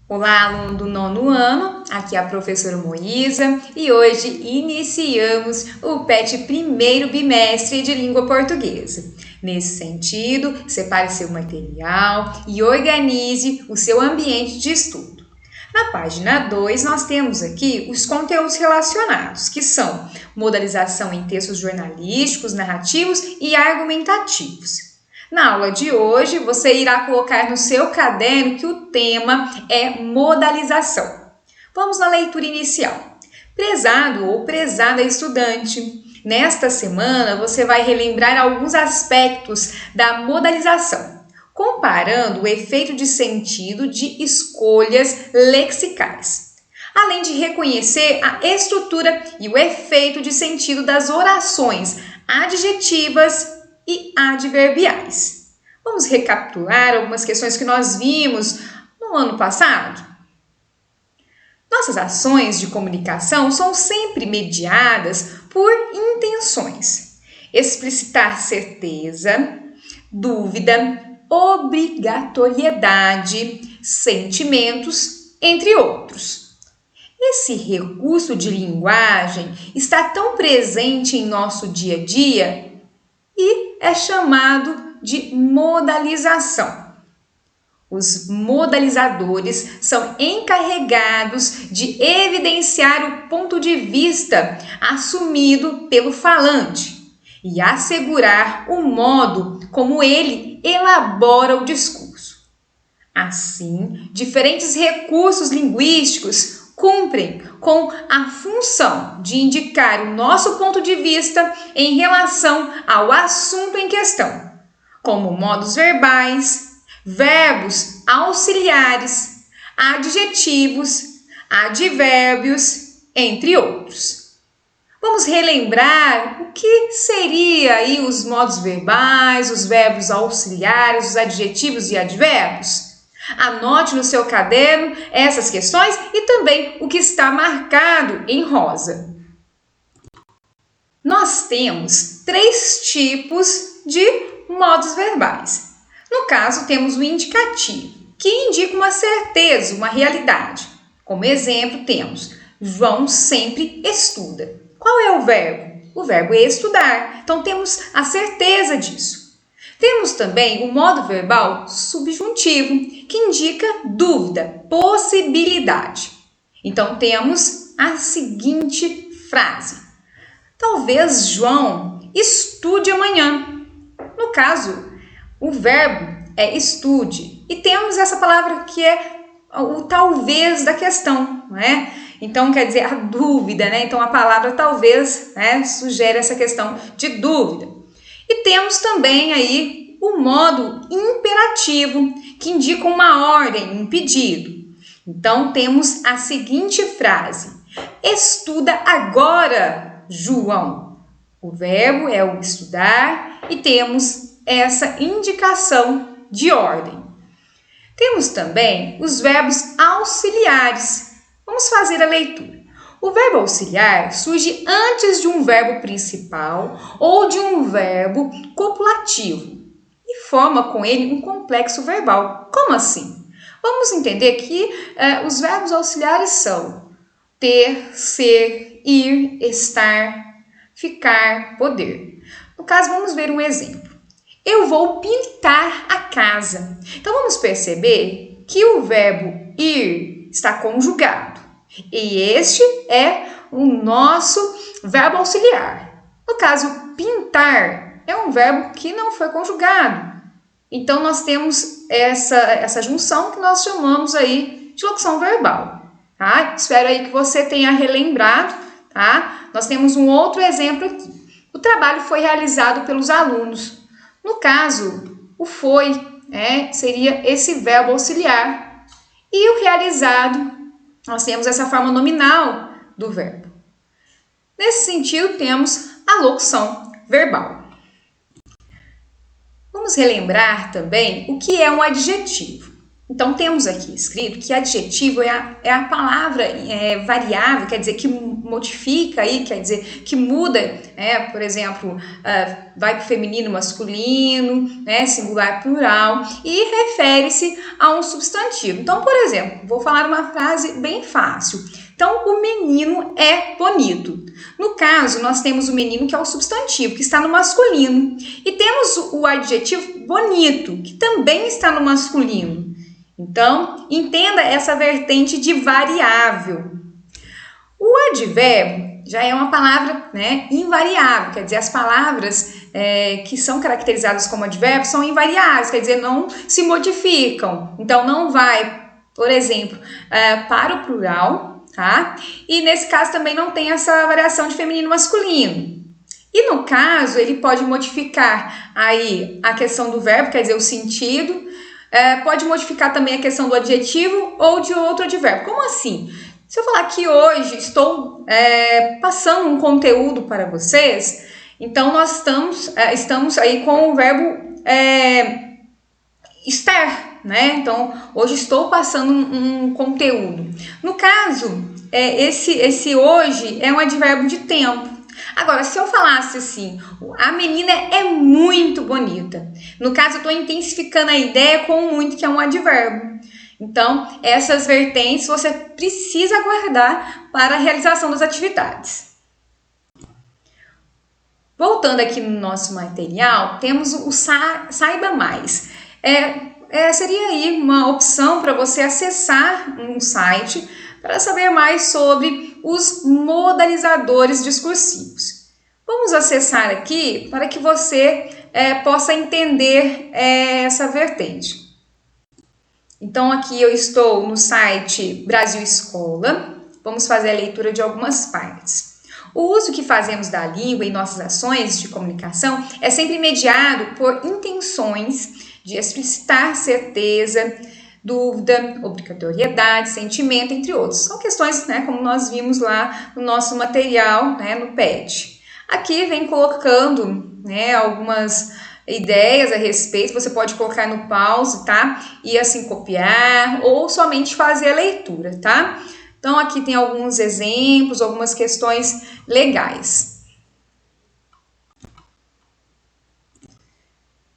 Olá, aluno do nono ano, aqui é a professora Moísa e hoje iniciamos o PET primeiro bimestre de língua portuguesa. Nesse sentido, separe seu material e organize o seu ambiente de estudo. Na página 2, nós temos aqui os conteúdos relacionados, que são modalização em textos jornalísticos, narrativos e argumentativos. Na aula de hoje, você irá colocar no seu caderno que o tema é modalização. Vamos na leitura inicial. Prezado ou prezada estudante, nesta semana você vai relembrar alguns aspectos da modalização, comparando o efeito de sentido de escolhas lexicais, além de reconhecer a estrutura e o efeito de sentido das orações adjetivas e adverbiais. Vamos recapitular algumas questões que nós vimos no ano passado? Nossas ações de comunicação são sempre mediadas por intenções. Explicitar certeza, dúvida, obrigatoriedade, sentimentos, entre outros. Esse recurso de linguagem está tão presente em nosso dia a dia e é chamado de modalização. Os modalizadores são encarregados de evidenciar o ponto de vista assumido pelo falante e assegurar o modo como ele elabora o discurso. Assim, diferentes recursos linguísticos cumprem com a função de indicar o nosso ponto de vista em relação ao assunto em questão, como modos verbais, verbos auxiliares, adjetivos, advérbios, entre outros. Vamos relembrar o que seria aí os modos verbais, os verbos auxiliares, os adjetivos e advérbios? Anote no seu caderno essas questões e também o que está marcado em rosa. Nós temos 3 tipos de modos verbais. No caso, temos o indicativo, que indica uma certeza, uma realidade. Como exemplo, temos João sempre estuda. Qual é o verbo? O verbo é estudar. Então, temos a certeza disso. Temos também o modo verbal subjuntivo, que indica dúvida, possibilidade. Então, temos a seguinte frase: talvez João estude amanhã. No caso, o verbo é estude. E temos essa palavra que é o talvez da questão, não é? Então, quer dizer, a dúvida, né? Então, a palavra talvez, né, sugere essa questão de dúvida. E temos também aí o modo imperativo, que indica uma ordem, um pedido. Então, temos a seguinte frase: estuda agora, João. O verbo é o estudar e temos essa indicação de ordem. Temos também os verbos auxiliares. Vamos fazer a leitura. O verbo auxiliar surge antes de um verbo principal ou de um verbo copulativo e forma com ele um complexo verbal. Como assim? Vamos entender que os verbos auxiliares são ter, ser, ir, estar, ficar, poder. No caso, vamos ver um exemplo. Eu vou pintar a casa. Então, vamos perceber que o verbo ir está conjugado. E este é o nosso verbo auxiliar. No caso, pintar é um verbo que não foi conjugado. Então, nós temos essa junção que nós chamamos aí de locução verbal. Tá? Espero aí que você tenha relembrado. Tá? Nós temos um outro exemplo aqui. O trabalho foi realizado pelos alunos. No caso, o foi seria esse verbo auxiliar. E o realizado, nós temos essa forma nominal do verbo. Nesse sentido, temos a locução verbal. Vamos relembrar também o que é um adjetivo. Então, temos aqui escrito que adjetivo é a palavra variável, quer dizer, que modifica aí, quer dizer, que muda, por exemplo, vai para o feminino, masculino, singular, plural, e refere-se a um substantivo. Então, por exemplo, vou falar uma frase bem fácil. Então, o menino é bonito. No caso, nós temos o menino, que é o substantivo, que está no masculino. E temos o adjetivo bonito, que também está no masculino. Então, entenda essa vertente de variável. O advérbio já é uma palavra invariável, quer dizer, as palavras que são caracterizadas como advérbio são invariáveis, quer dizer, não se modificam. Então, não vai, por exemplo, para o plural, tá? E nesse caso também não tem essa variação de feminino e masculino. E no caso, ele pode modificar aí a questão do verbo, quer dizer, o sentido, pode modificar também a questão do adjetivo ou de outro advérbio. Como assim? Se eu falar que hoje estou passando um conteúdo para vocês, então nós estamos aí com o verbo estar, Então, hoje estou passando um conteúdo. No caso, esse hoje é um advérbio de tempo. Agora, se eu falasse assim, a menina é muito bonita. No caso, eu estou intensificando a ideia com muito, que é um advérbio. Então, essas vertentes você precisa guardar para a realização das atividades. Voltando aqui no nosso material, temos o Saiba Mais. Seria aí uma opção para você acessar um site para saber mais sobre os modalizadores discursivos. Vamos acessar aqui para que você possa entender essa vertente. Então, aqui eu estou no site Brasil Escola. Vamos fazer a leitura de algumas partes. O uso que fazemos da língua em nossas ações de comunicação é sempre mediado por intenções de explicitar certeza, dúvida, obrigatoriedade, sentimento, entre outros. São questões, como nós vimos lá no nosso material, no PET. Aqui vem colocando, algumas ideias a respeito. Você pode colocar no pause, tá? E assim copiar ou somente fazer a leitura, tá? Então, aqui tem alguns exemplos, algumas questões legais.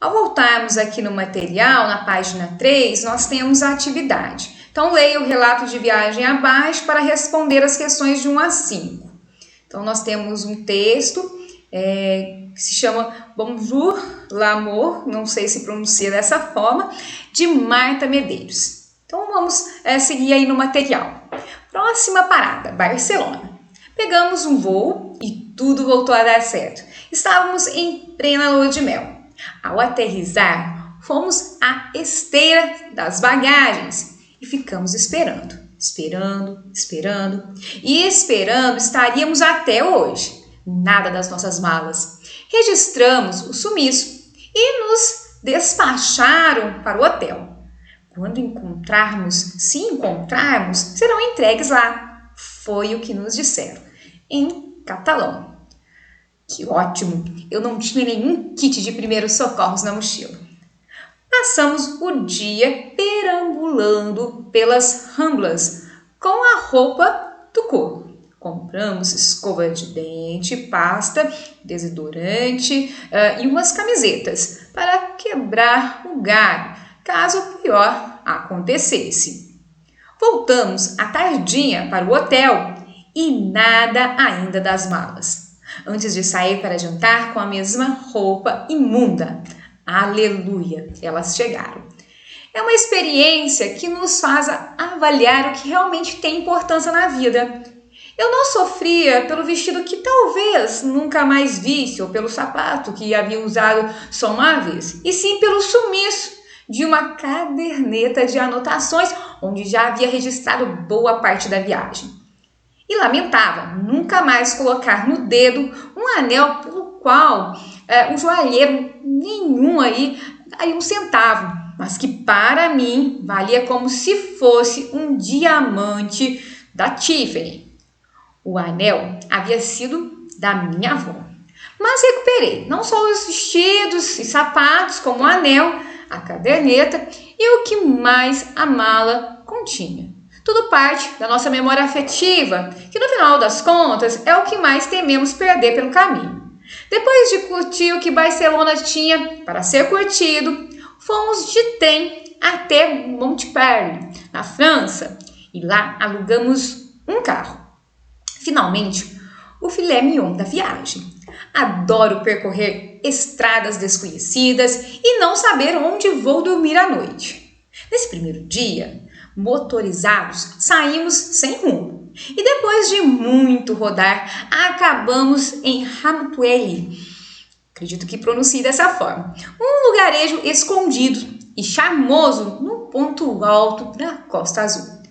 Ao voltarmos aqui no material, na página 3, nós temos a atividade. Então, leia o relato de viagem abaixo para responder as questões de 1 a 5. Então, nós temos um texto que se chama Bonjour, l'amour, não sei se pronuncia dessa forma, de Marta Medeiros. Então, vamos seguir aí no material. Próxima parada, Barcelona. Pegamos um voo e tudo voltou a dar certo. Estávamos em plena lua de mel. Ao aterrissar, fomos à esteira das bagagens e ficamos esperando estaríamos até hoje. Nada das nossas malas. Registramos o sumiço e nos despacharam para o hotel. Quando se encontrarmos, serão entregues lá. Foi o que nos disseram, em catalão. Que ótimo! Eu não tinha nenhum kit de primeiros socorros na mochila. Passamos o dia perambulando pelas Ramblas com a roupa do corpo. Compramos escova de dente, pasta, desodorante e umas camisetas para quebrar o galho, caso o pior acontecesse. Voltamos à tardinha para o hotel e nada ainda das malas. Antes de sair para jantar com a mesma roupa imunda. Aleluia! Elas chegaram. É uma experiência que nos faz avaliar o que realmente tem importância na vida. Eu não sofria pelo vestido que talvez nunca mais visse ou pelo sapato que havia usado só uma vez, e sim pelo sumiço de uma caderneta de anotações onde já havia registrado boa parte da viagem. E lamentava nunca mais colocar no dedo um anel pelo qual o joalheiro nenhum aí daria um centavo, mas que para mim valia como se fosse um diamante da Tiffany. O anel havia sido da minha avó, mas recuperei não só os vestidos e sapatos, como o anel, a caderneta e o que mais a mala continha. Tudo parte da nossa memória afetiva, que no final das contas é o que mais tememos perder pelo caminho. Depois de curtir o que Barcelona tinha para ser curtido, fomos de trem até Montpellier, na França, e lá alugamos um carro. Finalmente, o filé mignon da viagem. Adoro percorrer estradas desconhecidas e não saber onde vou dormir à noite. Nesse primeiro dia, motorizados, saímos sem rumo. E depois de muito rodar, acabamos em Ramatuelle. Acredito que pronuncie dessa forma. Um lugarejo escondido e charmoso no ponto alto da Costa Azul.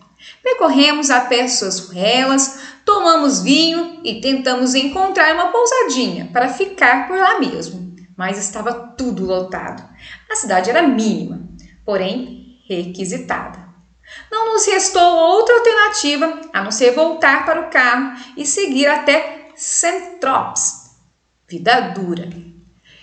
Percorremos a pé suas ruelas, tomamos vinho e tentamos encontrar uma pousadinha para ficar por lá mesmo. Mas estava tudo lotado. A cidade era mínima, porém requisitada. Não nos restou outra alternativa a não ser voltar para o carro e seguir até Saint-Tropez. Vida dura.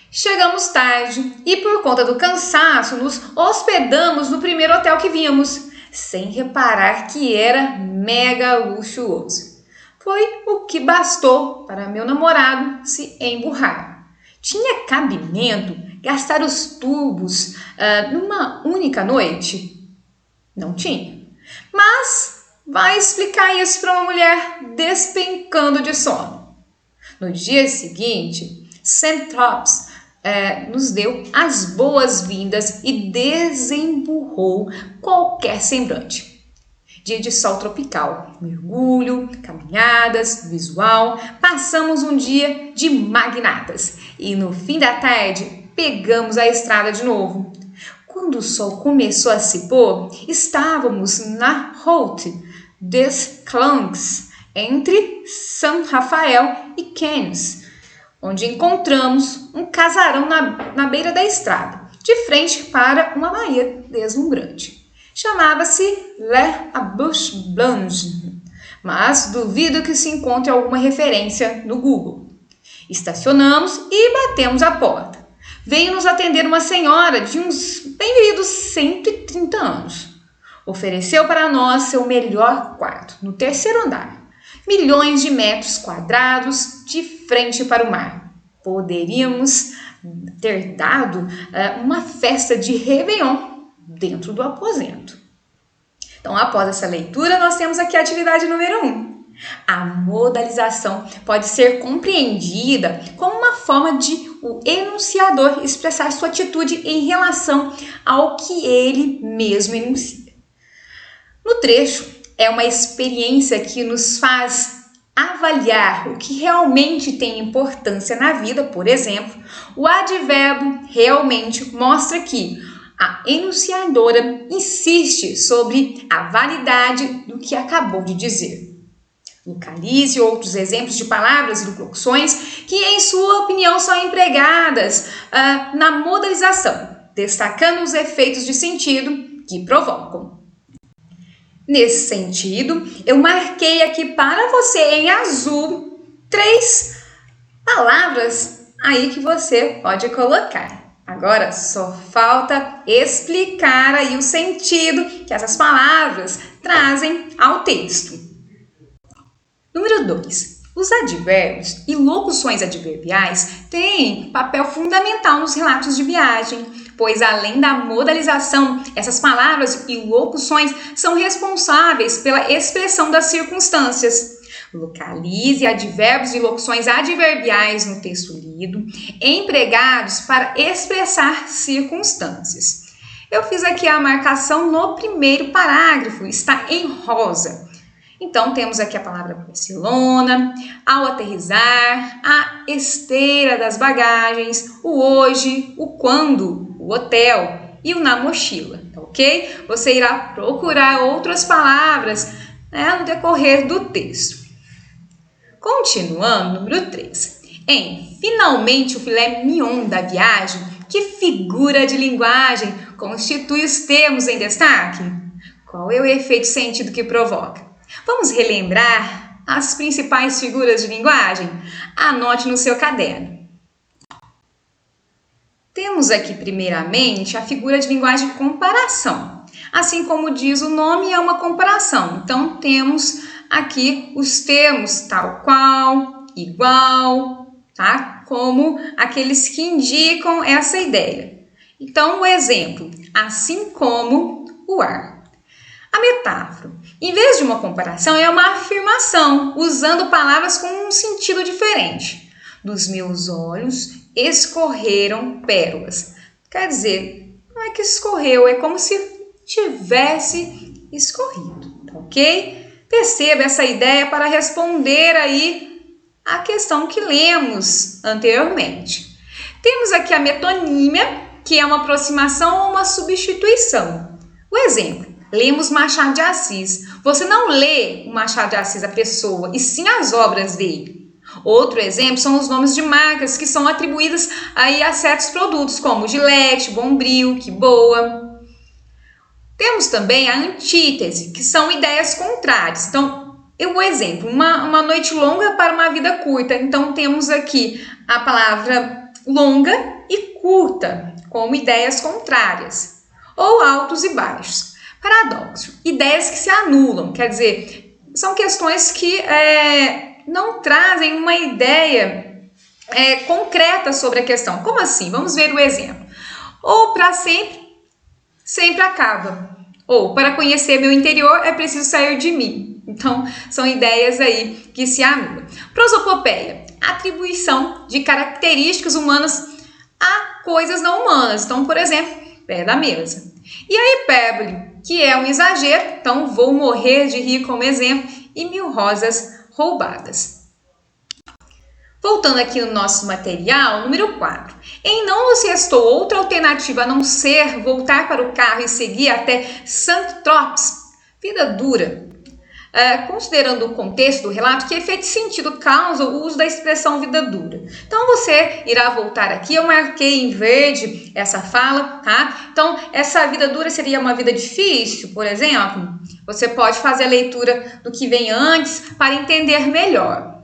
Chegamos tarde e, por conta do cansaço, nos hospedamos no primeiro hotel que vimos, sem reparar que era mega luxuoso. Foi o que bastou para meu namorado se emburrar. Tinha cabimento gastar os tubos numa única noite? Não tinha. Mas vai explicar isso para uma mulher despencando de sono. No dia seguinte, Saint-Tropez nos deu as boas-vindas e desemburrou qualquer semblante. Dia de sol tropical, mergulho, caminhadas, visual, passamos um dia de magnatas e no fim da tarde pegamos a estrada de novo. Quando o sol começou a se pôr, estávamos na Route des Clancs, entre São Rafael e Cannes, onde encontramos um casarão na beira da estrada, de frente para uma baía deslumbrante. Chamava-se Les Abouches Blanches, mas duvido que se encontre alguma referência no Google. Estacionamos e batemos a porta. Veio nos atender uma senhora de uns bem-vindos 130 anos. Ofereceu para nós seu melhor quarto, no terceiro andar. Milhões de metros quadrados de frente para o mar. Poderíamos ter dado uma festa de Réveillon dentro do aposento. Então, após essa leitura, nós temos aqui a atividade número 1. A modalização pode ser compreendida como uma forma de o enunciador expressar sua atitude em relação ao que ele mesmo enuncia. No trecho, é uma experiência que nos faz avaliar o que realmente tem importância na vida. Por exemplo, o advérbio realmente mostra que a enunciadora insiste sobre a validade do que acabou de dizer. Localize outros exemplos de palavras e locuções que, em sua opinião, são empregadas na modalização, destacando os efeitos de sentido que provocam. Nesse sentido, eu marquei aqui para você em azul 3 palavras aí que você pode colocar. Agora só falta explicar aí o sentido que essas palavras trazem ao texto. Número 2. Os advérbios e locuções adverbiais têm papel fundamental nos relatos de viagem, pois além da modalização, essas palavras e locuções são responsáveis pela expressão das circunstâncias. Localize advérbios e locuções adverbiais no texto lido, empregados para expressar circunstâncias. Eu fiz aqui a marcação no primeiro parágrafo, está em rosa. Então, temos aqui a palavra Barcelona, ao aterrissar, a esteira das bagagens, o hoje, o quando, o hotel e o na mochila, ok? Você irá procurar outras palavras no decorrer do texto. Continuando, número 3. Finalmente o filé mignon da viagem, que figura de linguagem constitui os termos em destaque? Qual é o efeito sentido que provoca? Vamos relembrar as principais figuras de linguagem? Anote no seu caderno. Temos Temos aqui, primeiramente, a figura de linguagem de comparação. Assim como diz o nome, é uma comparação. Então, temos aqui os termos tal qual, igual, tá? Como aqueles que indicam essa ideia. Então, o exemplo, assim como o ar. A metáfora, em vez de uma comparação, é uma afirmação, usando palavras com um sentido diferente. Dos meus olhos escorreram pérolas. Quer dizer, não é que escorreu, é como se tivesse escorrido, ok? Perceba essa ideia para responder aí a questão que lemos anteriormente. Temos aqui a metonímia, que é uma aproximação ou uma substituição. O exemplo, lemos Machado de Assis. Você não lê o Machado de Assis, a pessoa, e sim as obras dele. Outro exemplo são os nomes de marcas que são atribuídas aí a certos produtos, como Gillette, Bombril, Que Boa. Temos também a antítese, que são ideias contrárias. Então, o exemplo, uma noite longa para uma vida curta. Então, temos aqui a palavra longa e curta, como ideias contrárias. Ou altos e baixos. Paradoxo, ideias que se anulam, quer dizer, são questões que não trazem uma ideia concreta sobre a questão. Como assim? Vamos ver o exemplo. Ou para sempre, sempre acaba. Ou para conhecer meu interior é preciso sair de mim. Então, são ideias aí que se anulam. Prosopopeia, atribuição de características humanas a coisas não humanas. Então, por exemplo, pé da mesa. E a hipérbole, que é um exagero, então vou morrer de rir como exemplo, e 1000 rosas roubadas. Voltando aqui no nosso material, número 4. Em não nos restou outra alternativa a não ser voltar para o carro e seguir até Saint-Tropez, vida dura. Considerando o contexto do relato, que efeito e sentido causa o uso da expressão vida dura. Então, você irá voltar aqui, eu marquei em verde essa fala, tá? Então, essa vida dura seria uma vida difícil, por exemplo. Você pode fazer a leitura do que vem antes para entender melhor.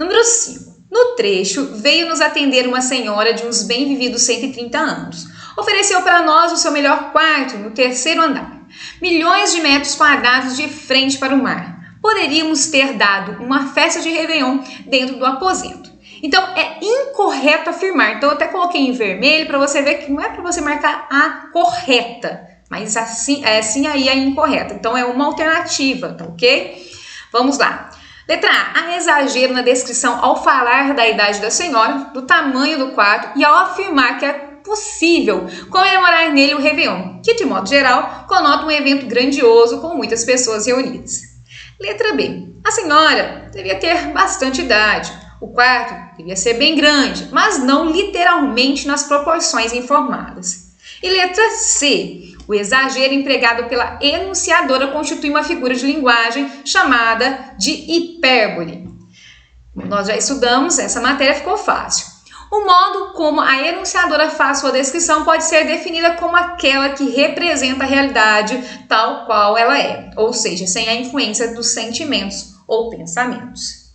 Número 5. No trecho, veio nos atender uma senhora de uns bem vividos 130 anos. Ofereceu para nós o seu melhor quarto no 3º andar. Milhões de metros quadrados de frente para o mar. Poderíamos ter dado uma festa de Réveillon dentro do aposento. Então, é incorreto afirmar. Então, eu até coloquei em vermelho para você ver que não é para você marcar a correta, mas assim aí é incorreta. Então, é uma alternativa, tá ok? Vamos lá. Letra A. Há exagero na descrição ao falar da idade da senhora, do tamanho do quarto e ao afirmar que é possível comemorar nele o Réveillon, que, de modo geral, conota um evento grandioso com muitas pessoas reunidas. Letra B. A senhora devia ter bastante idade. O quarto devia ser bem grande, mas não literalmente nas proporções informadas. E letra C. O exagero empregado pela enunciadora constitui uma figura de linguagem chamada de hipérbole. Nós já estudamos, essa matéria ficou fácil. O modo como a enunciadora faz sua descrição pode ser definida como aquela que representa a realidade tal qual ela é, ou seja, sem a influência dos sentimentos ou pensamentos.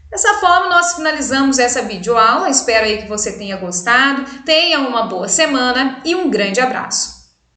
Dessa forma, nós finalizamos essa videoaula. Espero aí que você tenha gostado, tenha uma boa semana e um grande abraço.